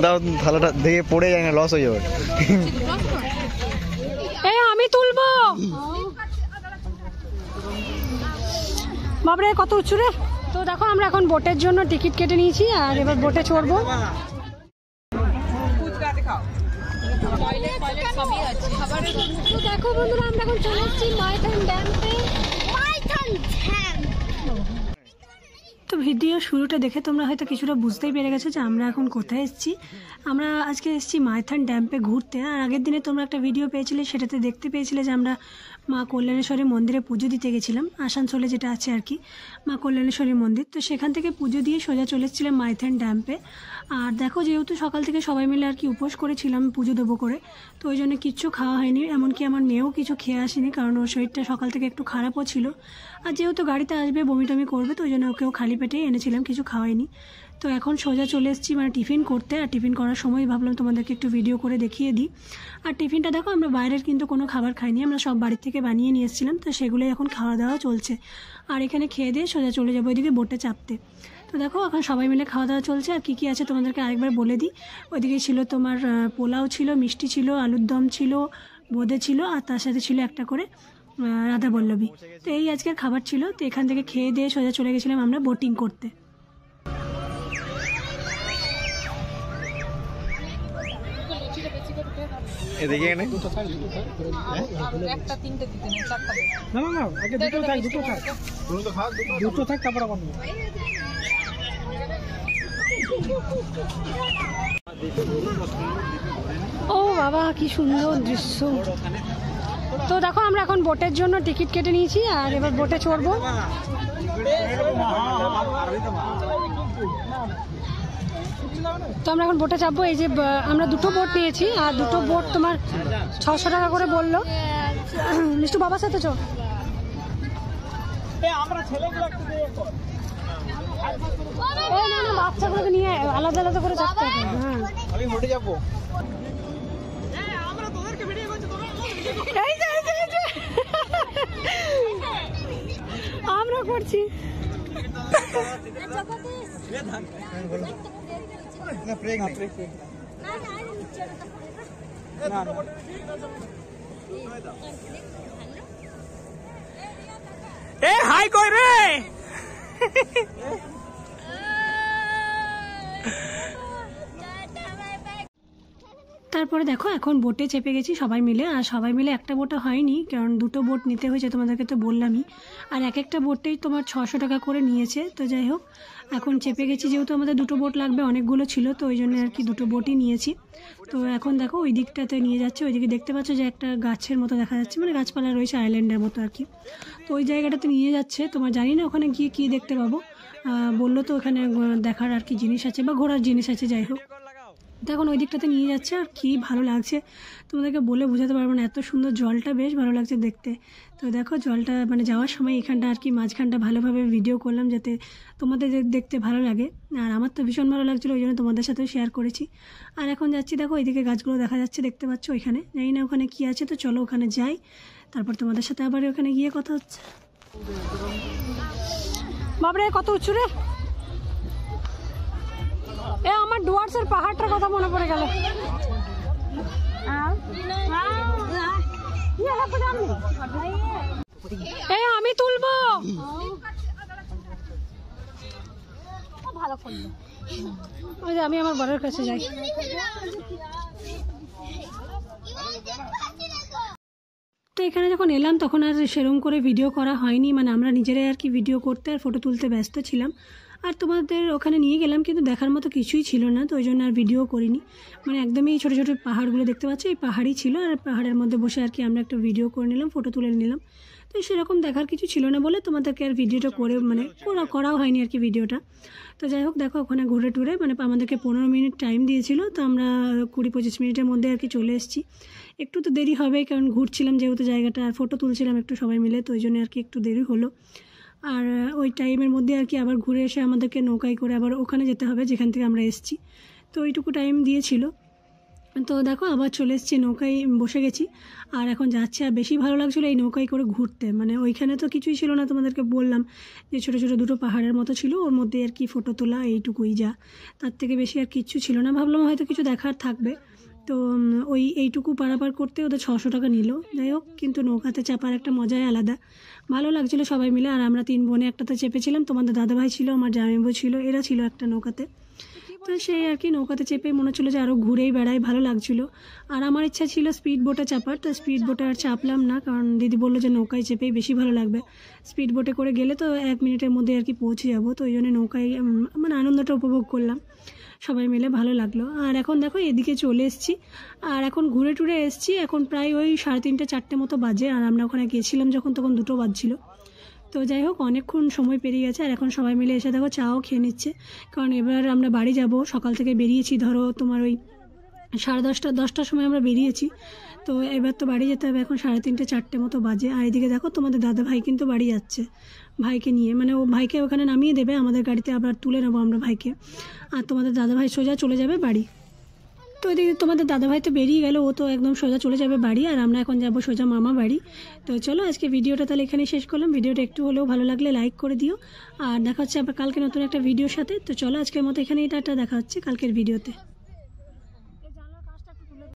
দাও থালাটা দেখে পড়ে যায় না, লস হয়ে যাবে। এই আমি তুলবো বাবরে, কত উঁচু রে। তো দেখো আমরা এখন বোটের জন্য টিকিট কেটে নিয়েছি আর এবার বোটে চড়বো। দেখো বন্ধুরা, আমরা এখন চলে এসেছি মাইথন ড্যামে। তো ভিডিও শুরুটা দেখে তোমরা হয়তো কিছুটা বুঝতেই পেরে গেছো যে আমরা এখন কোথায় এসেছি। আমরা আজকে এসেছি মাইথন ড্যামে ঘুরতে। আর আগের দিনে তোমরা একটা ভিডিও পেয়েছিলে, সেটাতে দেখতে পেয়েছিলে যে আমরা মা কল্যাণেশ্বরী মন্দিরে পুজো দিতে গেছিলাম, আসানসোলে যেটা আছে আর কি মা কল্যাণেশ্বরী মন্দির। তো সেখান থেকে পুজো দিয়ে সোজা চলে এসেছিলাম মাইথন ড্যামে। আর দেখো, যেহেতু সকাল থেকে সবাই মিলে আর কি উপোস করেছিলাম পুজো দেবো করে, তো ওই জন্য কিচ্ছু খাওয়া হয়নি। এমনকি আমার মেয়েও কিছু খেয়ে আসেনি, কারণ ওর শরীরটা সকাল থেকে একটু খারাপও ছিল। আর যেহেতু গাড়িতে আসবে, বমি টমি করবে, তো ওই জন্য ওকেও খালি পেটেই এনেছিলাম, কিছু খাওয়াইনি। তো এখন সোজা চলে এসেছি মানে টিফিন করতে। আর টিফিন করার সময় ভাবলাম তোমাদেরকে একটু ভিডিও করে দেখিয়ে দিই। আর টিফিনটা দেখো, আমরা বাইরের কিন্তু কোনো খাবার খাইনি, আমরা সব বাড়ির থেকে বানিয়ে নিয়ে এসেছিলাম। তো সেগুলোই এখন খাওয়া দাওয়া চলছে। আর এখানে খেয়ে দিয়ে সোজা চলে যাবো ওইদিকে বোটে চাপতে। তো দেখো এখন সবাই মিলে খাওয়া দাওয়া চলছে। আর কী কী আছে তোমাদেরকে আরেকবার বলে দিই। ওইদিকে ছিল তোমার পোলাও ছিল, মিষ্টি ছিল, আলুর দম ছিল, বোঁদে ছিল, আর তার সাথে ছিল একটা করে রাধা বল্লভী। তো এই আজকের খাবার ছিল। তো এখান থেকে খেয়ে দিয়ে সোজা চলে গেছিলাম আমরা বোটিং করতে। এদিকে এনে একটা তিনটে দিতে না, চারটা দিতে। না না না, আগে দুটো থাক, দুটো থাক, দুটো থাক, দুটো থাক, তারপর আবার নেবো। ও বাবা, কি সুন্দর দৃশ্য। তো দেখো আমরা এখন বোটের জন্য টিকিট কেটে নিয়েছি আর এবার বোটে চড়বো। তো আমরা এখন বোটে চাপবো। এই যে আমরা দুটো বোট নিয়েছি, আর দুটো বোট তোমার 600 টাকা করে বললো। মিষ্টু বাবার সাথে চল। না না, বাচ্চাগুলোকে নিয়ে আলাদা আলাদা করে চাপতে হবে। হ্যাঁ, আমি হেঁটে যাবো। আমরা করছি। এ হাই কই রে। তারপরে দেখো এখন বোটে চেপে গেছি সবাই মিলে। আর সবাই মিলে একটা বোটে হয়নি, কারণ দুটো বোট নিতে হয়েছে, তোমাদেরকে তো বললামই। আর এক একটা বোটেই তোমার 600 টাকা করে নিয়েছে। তো যাই হোক, এখন চেপে গেছি, যেহেতু আমাদের দুটো বোট লাগবে, অনেকগুলো ছিল, তো ওই জন্য আর কি দুটো বোটই নিয়েছি। তো এখন দেখো ওই দিকটাতে নিয়ে যাচ্ছে। ওইদিকে দেখতে পাচ্ছ যে একটা গাছের মতো দেখা যাচ্ছে, মানে গাছপালা রয়েছে আইল্যান্ডের মতো আর কি। তো ওই জায়গাটাতে নিয়ে যাচ্ছে। তোমার জানি না ওখানে গিয়ে কী দেখতে পাবো। বললো তো ওখানে দেখার আর কি জিনিস আছে বা ঘোরার জিনিস আছে। যাই হোক, এখন ওই দিকটাতে নিয়ে যাচ্ছে। আর কি ভালো লাগছে তোমাদেরকে বলে বোঝাতে পারবো না, এত সুন্দর জলটা, বেশ ভালো লাগছে দেখতে। তো দেখো জলটা মানে যাওয়ার সময় এখানটা আর কি মাঝখানটা ভালোভাবে ভিডিও করলাম, যাতে তোমাদের দেখতে ভালো লাগে। আর আমার তো ভীষণ ভালো লাগছিলো, ওই জন্য তোমাদের সাথেও শেয়ার করেছি। আর এখন যাচ্ছি, দেখো ওইদিকে গাছগুলো দেখা যাচ্ছে, দেখতে পাচ্ছ ওইখানে। জানি না ওখানে কী আছে, তো চলো ওখানে যাই, তারপর তোমাদের সাথে আবার ওখানে গিয়ে কথা হচ্ছে। বাবরে, কত উঁচু রে। এ আমার ডুয়ার্সের পাহাড়টার কথা মনে পড়ে গেল। এই আমি তুলবো। ওই যে আমি আমার বরের কাছে যাই। তো এখানে যখন এলাম তখন আর সেরকম করে ভিডিও করা হয়নি, মানে আমরা নিজেরাই আর কি ভিডিও করতে আর ফটো তুলতে ব্যস্ত ছিলাম। আর তোমাদের ওখানে নিয়ে গেলাম, কিন্তু দেখার মতো কিছুই ছিল না, তো ওই জন্য আর ভিডিও করিনি। মানে একদমই ছোটো ছোটো পাহাড়গুলো দেখতে পাচ্ছি, এই পাহাড়ই ছিল। আর পাহাড়ের মধ্যে বসে আর কি আমরা একটা ভিডিও করে নিলাম, ফটো তুলে নিলাম। তো সেরকম দেখার কিছু ছিল না বলে তোমাদেরকে আর ভিডিওটা করে মানে করাও হয়নি আর কি ভিডিওটা। তো যাই হোক, দেখো ওখানে ঘুরে টুরে মানে আমাদেরকে 15 মিনিট টাইম দিয়েছিল, তো আমরা 20-25 মিনিটের মধ্যে আর কি চলে এসেছি। একটু তো দেরি হবে, কারণ ঘুরছিলাম যেহেতু জায়গাটা, আর ফটো তুলছিলাম একটু সবাই মিলে, তো ওই জন্য আর কি একটু দেরি হলো। আর ওই টাইমের মধ্যে আর কি আবার ঘুরে এসে আমাদেরকে নৌকায় করে আবার ওখানে যেতে হবে যেখান থেকে আমরা এসেছি। তো ওইটুকু টাইম দিয়েছিল। তো দেখো আবার চলে এসেছি, নৌকায় বসে গেছি আর এখন যাচ্ছে। আর বেশি ভালো লাগছিলো এই নৌকায় করে ঘুরতে, মানে ওইখানে তো কিছুই ছিল না, তোমাদেরকে বললাম যে ছোটো ছোটো দুটো পাহাড়ের মতো ছিল, ওর মধ্যে আর কি ফটো তোলা এইটুকুই, যা তার থেকে বেশি আর কিচ্ছু ছিল না। ভাবলাম হয়তো কিছু দেখার থাকবে, তো এইটুকু পারাপার করতে ওদের 600 টাকা নিল। যাই হোক, কিন্তু নৌকাতে চাপার একটা মজাই আলাদা, ভালো লাগছিলো সবাই মিলে। আর আমরা 3 বোনে একটাতে চেপেছিলাম, তোমাদের দাদাভাই ছিল, আমার জামাইবাবু ছিল, এরা ছিল একটা নৌকাতে। তো সেই আর কি নৌকাতে চেপে মনে হচ্ছিলো যে আরও ঘুরেই বেড়াই, ভালো লাগছিলো। আর আমার ইচ্ছা ছিল স্পিড বোটে চাপার, তো স্পিড বোটে আর চাপলাম না, কারণ দিদি বললো যে নৌকায় চেপেই বেশি ভালো লাগবে, স্পিড বোটে করে গেলে তো 1 মিনিটের মধ্যে আর কি পৌঁছে যাবো। তো ওই জন্য নৌকায় মানে আনন্দটা উপভোগ করলাম সবাই মিলে, ভালো লাগলো। আর এখন দেখো এদিকে চলে এসেছি, আর এখন ঘুরে টুরে এসেছি, এখন প্রায় ওই 3:30 4টে মতো বাজে। আর আমরা ওখানে গেছিলাম যখন তখন 2টো বাজছিল। তো যাই হোক, অনেকক্ষণ সময় পেরিয়ে গেছে। আর এখন সবাই মিলে এসে দেখো চাও খেয়ে নিচ্ছে, কারণ এবার আমরা বাড়ি যাব। সকাল থেকে বেরিয়েছি, ধরো তোমার ওই 10:30 10টার সময় আমরা বেরিয়েছি, তো এবার তো বাড়ি যেতে হবে। এখন 3:30 4টে মতো বাজে। আর এদিকে দেখো তোমাদের দাদা ভাই কিন্তু বাড়ি যাচ্ছে ভাইকে নিয়ে, মানে ও ভাইকে ওখানে নামিয়ে দেবে, আমাদের গাড়িতে আবার তুলে নেবো আমরা ভাইকে। আর তোমাদের দাদা ভাই সোজা চলে যাবে বাড়ি। তো এদিকে তোমাদের দাদাভাই তো বেরিয়ে গেল, ও তো একদম সোজা চলে যাবে বাড়ি, আর আমরা এখন যাবো সোজা মামা বাড়ি। তো চলো আজকে ভিডিওটা তাহলে এখানেই শেষ করলাম। ভিডিওটা একটু হলেও ভালো লাগলে লাইক করে দিও, আর দেখা হচ্ছে আবার কালকে নতুন একটা ভিডিওর সাথে। তো চলো আজকের মতো এখানেই টাটা, দেখা হচ্ছে কালকের ভিডিওতে।